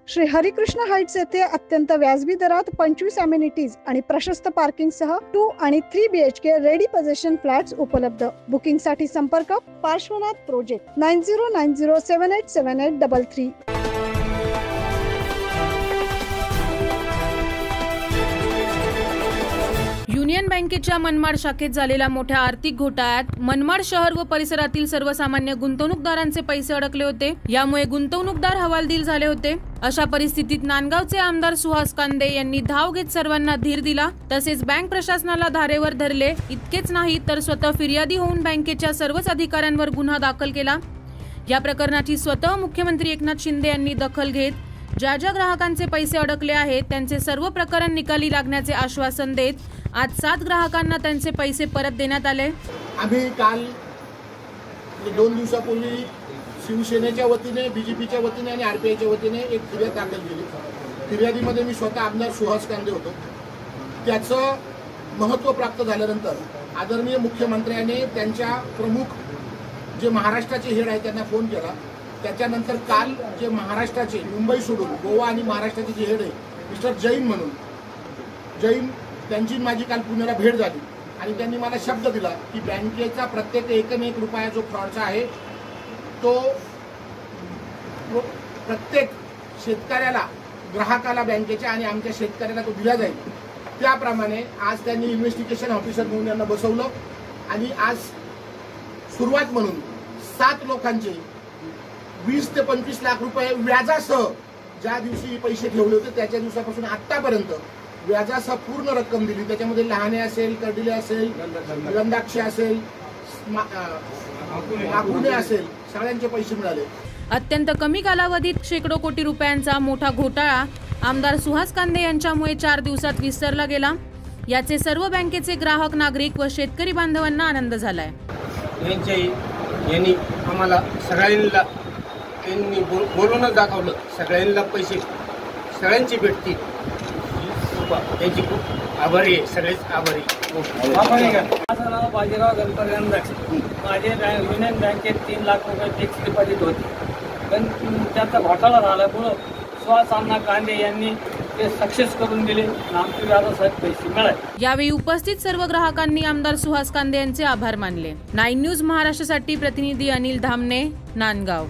Shri Harikrishna Heights येथे अत्यंत व्याजबी दरात 25 अमेनिटीज आणि प्रशस्त पार्किंग सह 2 आणि 3 BHK रेडी पोझिशन फ्लॅट्स उपलब्ध। बुकिंग साठी संपर्क पार्श्वनाथ प्रोजेक्ट 9090787833। युनियन बँकेच्या मनमाड शाखेत झालेल्या मोठ्या आर्थिक घोटाळ्यात मनमाड शहर व परिसरातील सर्वसामान्य गुंतवणूकदारांचे पैसे अडकले होते। यामुळे गुंतवणूकदार हवालदिल झाले होते। अशा परिस्थितीत नांदगावचे आमदार सुहास कांदे यांनी धाव घेत सर्वांना धीर दिला, तसेच बँक प्रशासनाला धारेवर धरले। इतकेच नाही तर स्वतः फिर्यादी होऊन बँकेच्या सर्वच अधिकाऱ्यांवर गुन्हा दाखल केला। या प्रकरणाची स्वतः मुख्यमंत्री एकनाथ शिंदे यांनी दखल घेत ज्या ग्राहकांचे पैसे अडकले आहेत त्यांचे सर्व प्रकरण निकाली लागण्याचे आश्वासन देत आज 7 ग्राहकांना त्यांचे पैसे परत देण्यात आले। आम्ही काल 2 दिवसापूर्वी शिवसेनेच्या वतीने, बीजेपीच्या वतीने आणि आरपीआयच्या वतीने एक फिर्याद दाखल केली। फिर्यादीमध्ये मी स्वतः आमदार सुहास कांदे होतो। त्याचं महत्त्व प्राप्त झाल्यानंतर आदरणीय मुख्यमंत्र्यांनी त्यांच्या प्रमुख जे महाराष्ट्राचे हेड आहेत त्यांना फोन केला। त्याच्यानंतर काल जे महाराष्ट्राचे मुंबई सोडून गोवा आणि महाराष्ट्राचे जे हेड आहे मिस्टर जैन म्हणून जैन त्यांची माझी काल पुण्याला भेट झाली आणि त्यांनी मला शब्द दिला की बँकेचा प्रत्येक एक रुपया जो फ्रॉडचा आहे तो प्रत्येक शेतकऱ्याला, ग्राहकाला बँकेच्या आणि आमच्या शेतकऱ्याला तो दिला जाईल। त्याप्रमाणे आज त्यांनी इन्व्हेस्टिगेशन ऑफिसर म्हणून यांना बसवलं आणि आज सुरुवात म्हणून 7 लोकांचे 20 ते 25 लाख रुपये व्याजासह ज्या दिवशी पैसे ठेवले होते त्याच्या दिवसापासून आतापर्यंत व्याजासह पूर्ण रक्कम दिली। त्याच्यामध्ये लहाने असेल, कर्डिले असेल, गंधाक्ष असेल, आकुने असेल, सगळ्यांचे पैसे मिळाले। अत्यंत कमी कालावधीत शेकडो कोटी रुपयांचा मोठा घोटाळा आमदार सुहास कांदे यांच्यामुळे 4 दिवसात विसरला गेला। याचे सर्व बँकेचे ग्राहक, नागरिक व शेतकरी बांधवांना आनंद झालाय। यांनी आम्हाला सगळ्यांना त्यांनी बोलूनच दाखवलं, सगळ्यांना पैसे सगळ्यांची भेटतील। त्यांची खूप आभारी आहे, सगळेच आभारी। माझं नाव बाजीराव गणपती अंदाज। माझे युनियन बँकेत 3 लाख रुपये फिक्स डिपॉझिट होते, पण त्याचा घोटाळा झाल्यामुळं सुहास कांदे यांनी ते सक्सेस करून दिले आणि आमचे व्याजासहित पैसे मिळाले। यावेळी उपस्थित सर्व ग्राहकांनी आमदार सुहास कांदे यांचे आभार मानले। 9 न्यूज महाराष्ट्रासाठी प्रतिनिधी अनिल धामणे, नांदगाव।